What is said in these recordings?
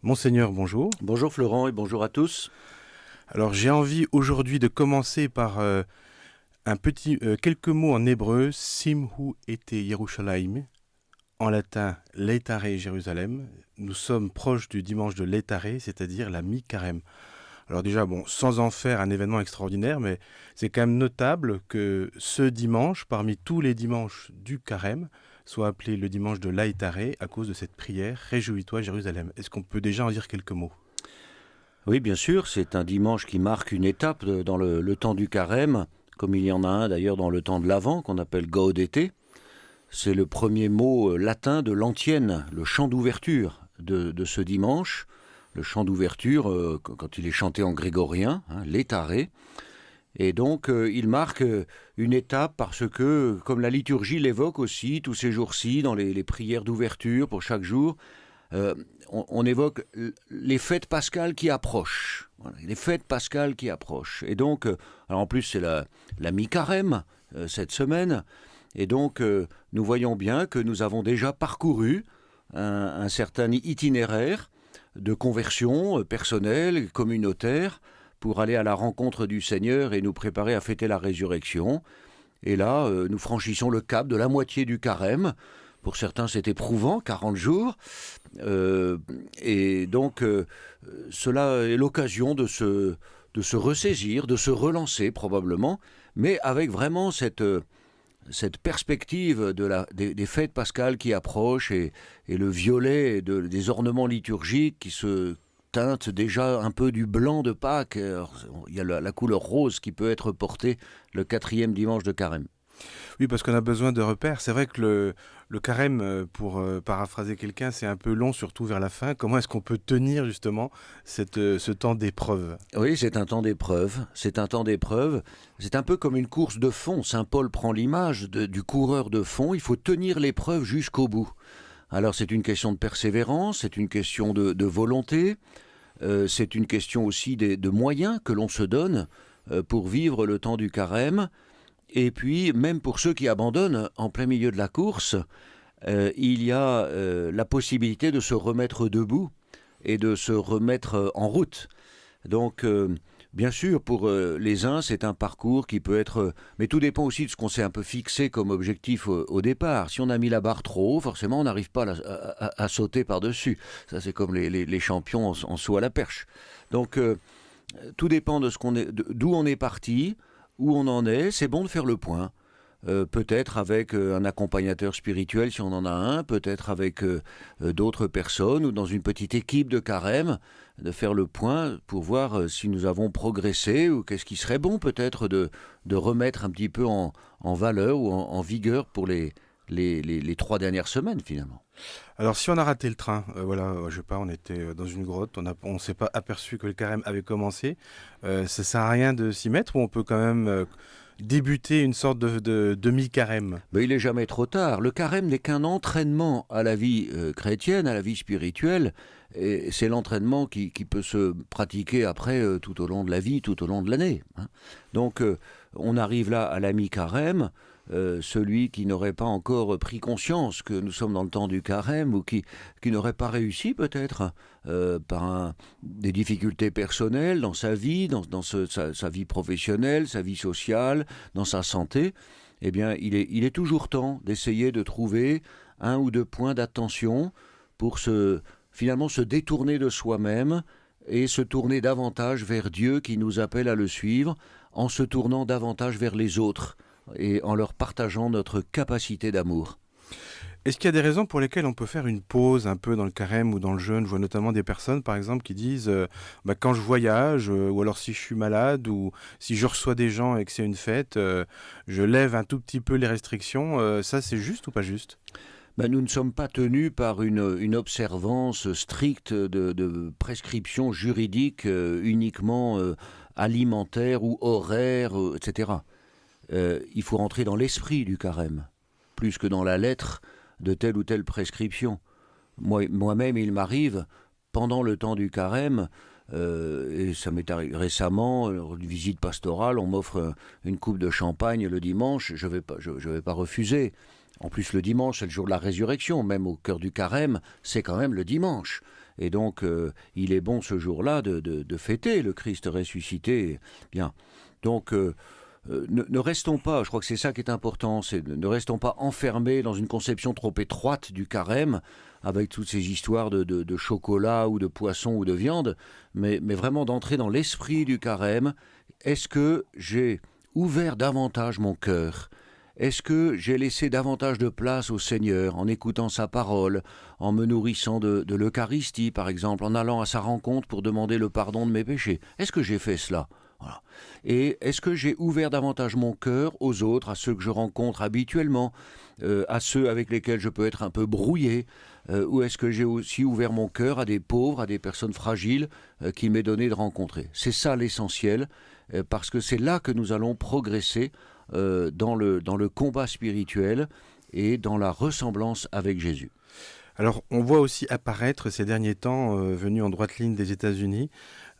Monseigneur, bonjour. Bonjour Florent et bonjour à tous. Alors j'ai envie aujourd'hui de commencer par quelques mots en hébreu, Simhu ete Yerushalayim, en latin Laetare Jérusalem. Nous sommes proches du dimanche de Laetare, c'est-à-dire la mi-carême. Alors déjà, bon, sans en faire un événement extraordinaire, mais c'est quand même notable que ce dimanche, parmi tous les dimanches du carême, soit appelé le dimanche de Laetare à cause de cette prière « Réjouis-toi Jérusalem ». Est-ce qu'on peut déjà en dire quelques mots ? Oui, bien sûr, c'est un dimanche qui marque une étape dans le temps du carême, comme il y en a un d'ailleurs dans le temps de l'Avent qu'on appelle Gaudete. C'est le premier mot latin de l'antienne, le chant d'ouverture de ce dimanche. Le chant d'ouverture, quand il est chanté en grégorien, Laetare. Et donc, il marque une étape parce que, comme la liturgie l'évoque aussi, tous ces jours-ci, dans les prières d'ouverture pour chaque jour, on évoque les fêtes pascales qui approchent. Voilà, les fêtes pascales qui approchent. Et donc, alors en plus, c'est la mi-carême cette semaine. Et donc, nous voyons bien que nous avons déjà parcouru un certain itinéraire de conversion personnelle, communautaire, pour aller à la rencontre du Seigneur et nous préparer à fêter la résurrection. Et là, nous franchissons le cap de la moitié du carême. Pour certains, c'est éprouvant, 40 jours. Et donc, cela est l'occasion de se ressaisir, de se relancer probablement, mais avec vraiment cette perspective des fêtes pascales qui approchent et le violet des ornements liturgiques qui se teinte déjà un peu du blanc de Pâques. Alors, il y a la couleur rose qui peut être portée le 4e dimanche de carême. Oui, parce qu'on a besoin de repères. C'est vrai que le carême, pour paraphraser quelqu'un, c'est un peu long, surtout vers la fin. Comment est-ce qu'on peut tenir justement ce temps d'épreuve ? Oui, c'est un temps d'épreuve. C'est un temps d'épreuve. C'est un peu comme une course de fond. Saint Paul prend l'image du coureur de fond. Il faut tenir l'épreuve jusqu'au bout. Alors c'est une question de persévérance, c'est une question de volonté, c'est une question aussi de moyens que l'on se donne pour vivre le temps du carême. Et puis, même pour ceux qui abandonnent en plein milieu de la course, il y a la possibilité de se remettre debout et de se remettre en route. Donc, bien sûr, pour les uns, c'est un parcours qui peut être... mais tout dépend aussi de ce qu'on s'est un peu fixé comme objectif au départ. Si on a mis la barre trop haut, forcément, on n'arrive pas à sauter par-dessus. Ça, c'est comme les champions en saut à la perche. Donc, tout dépend de d'où on est parti, où on en est. C'est bon de faire le point. Peut-être avec un accompagnateur spirituel si on en a un, peut-être avec d'autres personnes ou dans une petite équipe de carême, de faire le point pour voir si nous avons progressé ou qu'est-ce qui serait bon peut-être de remettre un petit peu en valeur ou en vigueur pour les 3 dernières semaines finalement. Alors si on a raté le train, je sais pas, on était dans une grotte, on s'est pas aperçu que le carême avait commencé, ça sert à rien de s'y mettre ou on peut quand même débuter une sorte de demi-carême ? Mais il n'est jamais trop tard. Le carême n'est qu'un entraînement à la vie chrétienne, à la vie spirituelle. Et c'est l'entraînement qui peut se pratiquer après tout au long de la vie, tout au long de l'année. Donc on arrive là à la mi-carême. Celui qui n'aurait pas encore pris conscience que nous sommes dans le temps du carême ou qui n'aurait pas réussi peut-être par des difficultés personnelles dans sa vie, dans sa vie professionnelle, sa vie sociale, dans sa santé, eh bien il est toujours temps d'essayer de trouver 1 ou 2 points d'attention pour finalement se détourner de soi-même et se tourner davantage vers Dieu qui nous appelle à le suivre en se tournant davantage vers les autres et en leur partageant notre capacité d'amour. Est-ce qu'il y a des raisons pour lesquelles on peut faire une pause un peu dans le carême ou dans le jeûne ? Je vois notamment des personnes, par exemple, qui disent quand je voyage, ou alors si je suis malade, ou si je reçois des gens et que c'est une fête, je lève un tout petit peu les restrictions. Ça, c'est juste ou pas juste ? Nous ne sommes pas tenus par une observance stricte de prescriptions juridiques uniquement alimentaires ou horaires, etc. Il faut rentrer dans l'esprit du carême, plus que dans la lettre de telle ou telle prescription. Moi-même, il m'arrive, pendant le temps du carême, et ça m'est arrivé récemment, une visite pastorale, on m'offre une coupe de champagne le dimanche, je vais pas refuser. En plus, le dimanche, c'est le jour de la résurrection, même au cœur du carême, c'est quand même le dimanche. Et donc, il est bon ce jour-là de fêter le Christ ressuscité. Bien. Donc, ne restons pas, je crois que c'est ça qui est important, ne restons pas enfermés dans une conception trop étroite du carême, avec toutes ces histoires de chocolat ou de poisson ou de viande, mais vraiment d'entrer dans l'esprit du carême. Est-ce que j'ai ouvert davantage mon cœur ? Est-ce que j'ai laissé davantage de place au Seigneur en écoutant sa parole, en me nourrissant de l'Eucharistie par exemple, en allant à sa rencontre pour demander le pardon de mes péchés ? Est-ce que j'ai fait cela ? Voilà. Et est-ce que j'ai ouvert davantage mon cœur aux autres, à ceux que je rencontre habituellement, à ceux avec lesquels je peux être un peu brouillé, ou est-ce que j'ai aussi ouvert mon cœur à des pauvres, à des personnes fragiles qu'il m'est donné de rencontrer ? C'est ça l'essentiel, parce que c'est là que nous allons progresser dans le combat spirituel et dans la ressemblance avec Jésus. Alors, on voit aussi apparaître ces derniers temps, venus en droite ligne des États-Unis,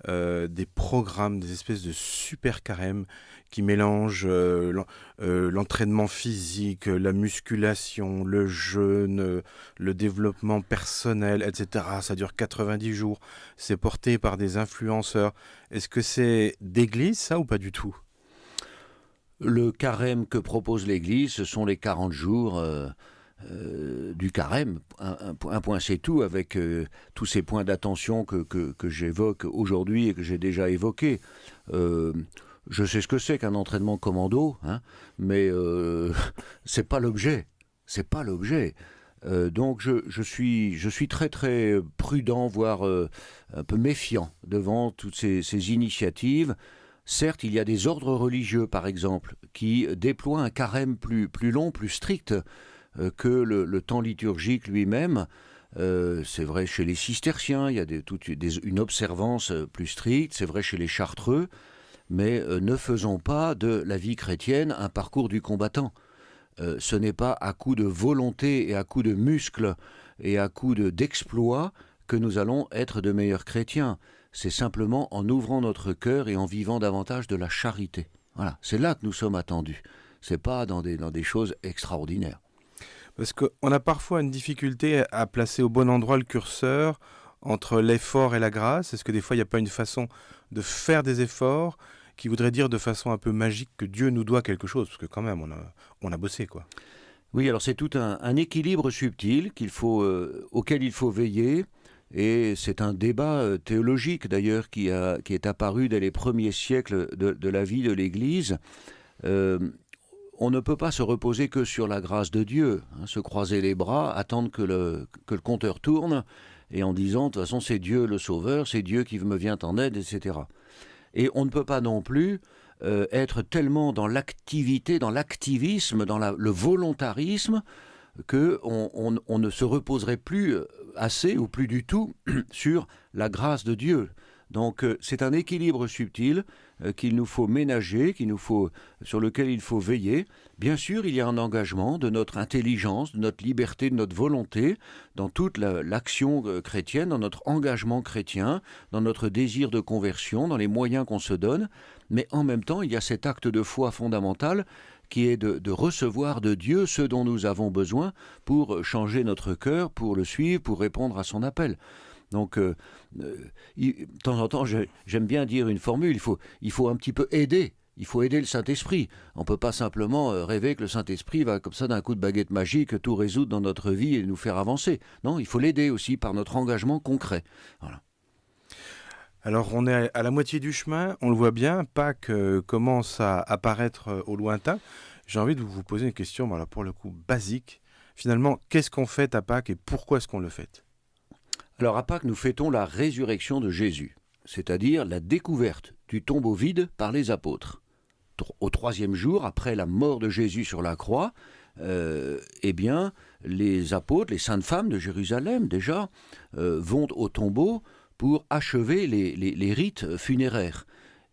des programmes, des espèces de super carèmes qui mélangent l'entraînement physique, la musculation, le jeûne, le développement personnel, etc. Ça dure 90 jours. C'est porté par des influenceurs. Est-ce que c'est d'église, ça, ou pas du tout ? Le carême que propose l'Église, ce sont les 40 jours du carême. Un point, c'est tout, avec tous ces points d'attention que j'évoque aujourd'hui et que j'ai déjà évoqués. Je sais ce que c'est qu'un entraînement commando, hein, mais c'est pas l'objet. C'est pas l'objet. Donc je suis très très prudent, voire un peu méfiant devant toutes ces initiatives. Certes, il y a des ordres religieux, par exemple, qui déploient un carême plus long, plus strict que le temps liturgique lui-même. C'est vrai chez les cisterciens, il y a une observance plus stricte, c'est vrai chez les chartreux, mais ne faisons pas de la vie chrétienne un parcours du combattant. Ce n'est pas à coup de volonté et à coup de muscles et à coup d'exploits que nous allons être de meilleurs chrétiens. C'est simplement en ouvrant notre cœur et en vivant davantage de la charité. Voilà, c'est là que nous sommes attendus. C'est pas dans des choses extraordinaires. Parce qu'on a parfois une difficulté à placer au bon endroit le curseur entre l'effort et la grâce. Est-ce que des fois, il n'y a pas une façon de faire des efforts qui voudrait dire de façon un peu magique que Dieu nous doit quelque chose ? Parce que quand même, on a bossé, quoi. Oui, alors c'est tout un équilibre subtil auquel il faut veiller. Et c'est un débat théologique d'ailleurs qui est apparu dès les premiers siècles de la vie de l'Église. On ne peut pas se reposer que sur la grâce de Dieu, hein, se croiser les bras, attendre que le compteur tourne, et en disant de toute façon c'est Dieu le Sauveur, c'est Dieu qui me vient en aide, etc. Et on ne peut pas non plus être tellement dans l'activité, dans l'activisme, dans le volontarisme, qu'on ne se reposerait plus assez ou plus du tout sur la grâce de Dieu. Donc c'est un équilibre subtil qu'il nous faut ménager, sur lequel il faut veiller. Bien sûr, il y a un engagement de notre intelligence, de notre liberté, de notre volonté, dans toute l'action chrétienne, dans notre engagement chrétien, dans notre désir de conversion, dans les moyens qu'on se donne. Mais en même temps, il y a cet acte de foi fondamental qui est de recevoir de Dieu ce dont nous avons besoin pour changer notre cœur, pour le suivre, pour répondre à son appel. Donc, de temps en temps, j'aime bien dire une formule, il faut un petit peu aider. Il faut aider le Saint-Esprit. On ne peut pas simplement rêver que le Saint-Esprit va, comme ça, d'un coup de baguette magique, tout résoudre dans notre vie et nous faire avancer. Non, il faut l'aider aussi par notre engagement concret. Voilà. Alors, on est à la moitié du chemin, on le voit bien, Pâques commence à apparaître au lointain. J'ai envie de vous poser une question, voilà, pour le coup, basique. Finalement, qu'est-ce qu'on fête à Pâques et pourquoi est-ce qu'on le fête ? Alors, à Pâques, nous fêtons la résurrection de Jésus, c'est-à-dire la découverte du tombeau vide par les apôtres. Au 3e jour, après la mort de Jésus sur la croix, eh bien, les apôtres, les saintes femmes de Jérusalem, déjà, vont au tombeau pour achever les rites funéraires.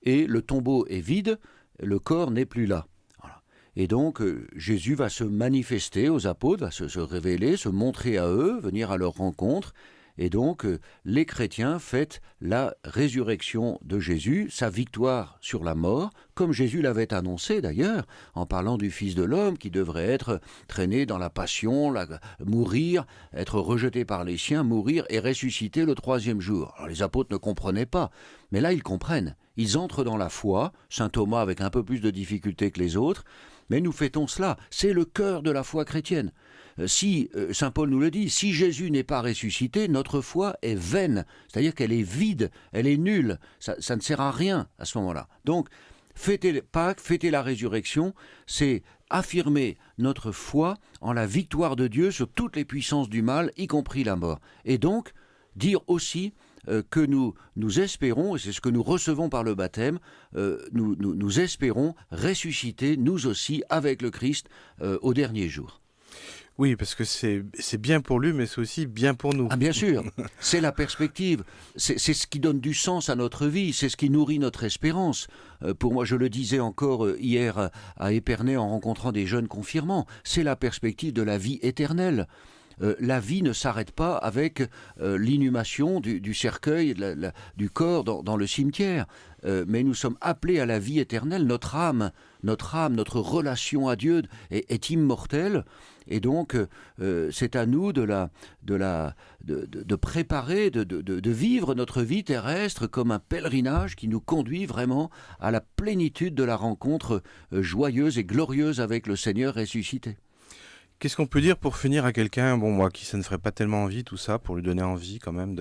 Et le tombeau est vide, le corps n'est plus là. Voilà. Et donc, Jésus va se manifester aux apôtres, va se révéler, se montrer à eux, venir à leur rencontre. Et donc, les chrétiens fêtent la résurrection de Jésus, sa victoire sur la mort, comme Jésus l'avait annoncé d'ailleurs, en parlant du Fils de l'homme qui devrait être traîné dans la passion, mourir, être rejeté par les siens, mourir et ressusciter le troisième jour. Alors, les apôtres ne comprenaient pas, mais là ils comprennent. Ils entrent dans la foi, saint Thomas avec un peu plus de difficulté que les autres, mais nous fêtons cela, c'est le cœur de la foi chrétienne. Si, saint Paul nous le dit, si Jésus n'est pas ressuscité, notre foi est vaine, c'est-à-dire qu'elle est vide, elle est nulle, ça ne sert à rien à ce moment-là. Donc, fêter Pâques, fêter la résurrection, c'est affirmer notre foi en la victoire de Dieu sur toutes les puissances du mal, y compris la mort. Et donc, dire aussi que nous espérons, et c'est ce que nous recevons par le baptême, nous espérons ressusciter, nous aussi, avec le Christ, au dernier jour. Oui, parce que c'est bien pour lui, mais c'est aussi bien pour nous. Ah bien sûr, c'est la perspective, c'est ce qui donne du sens à notre vie, c'est ce qui nourrit notre espérance. Pour moi, je le disais encore hier à Épernay en rencontrant des jeunes confirmants, c'est la perspective de la vie éternelle. La vie ne s'arrête pas avec l'inhumation du cercueil, du corps dans le cimetière. Mais nous sommes appelés à la vie éternelle. Notre âme, notre relation à Dieu est immortelle. Et donc, c'est à nous de préparer, de vivre notre vie terrestre comme un pèlerinage qui nous conduit vraiment à la plénitude de la rencontre joyeuse et glorieuse avec le Seigneur ressuscité. Qu'est-ce qu'on peut dire pour finir à quelqu'un, bon moi qui ça ne ferait pas tellement envie tout ça, pour lui donner envie quand même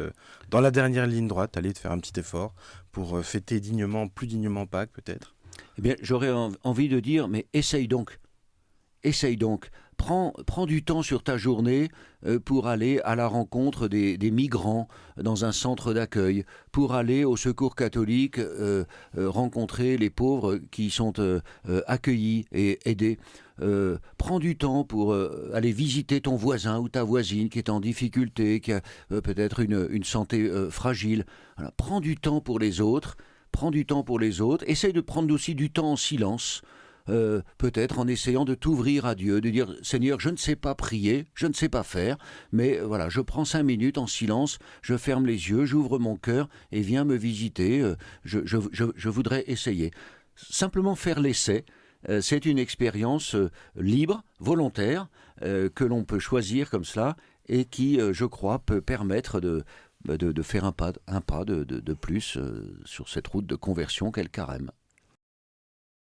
dans la dernière ligne droite, aller de faire un petit effort pour fêter dignement, plus dignement Pâques peut-être? Eh bien, j'aurais envie de dire, mais essaye donc. Prends du temps sur ta journée pour aller à la rencontre des migrants dans un centre d'accueil, pour aller au secours catholique rencontrer les pauvres qui sont accueillis et aidés. Prends du temps pour aller visiter ton voisin ou ta voisine qui est en difficulté, qui a peut-être une santé fragile. Voilà, prends du temps pour les autres, essaye de prendre aussi du temps en silence. Peut-être en essayant de t'ouvrir à Dieu, de dire Seigneur, je ne sais pas prier, je ne sais pas faire, mais voilà, je prends 5 minutes en silence, je ferme les yeux, j'ouvre mon cœur et viens me visiter, je voudrais essayer. Simplement faire l'essai, c'est une expérience libre, volontaire, que l'on peut choisir comme cela et qui, je crois, peut permettre de faire un pas de plus sur cette route de conversion qu'est le carême.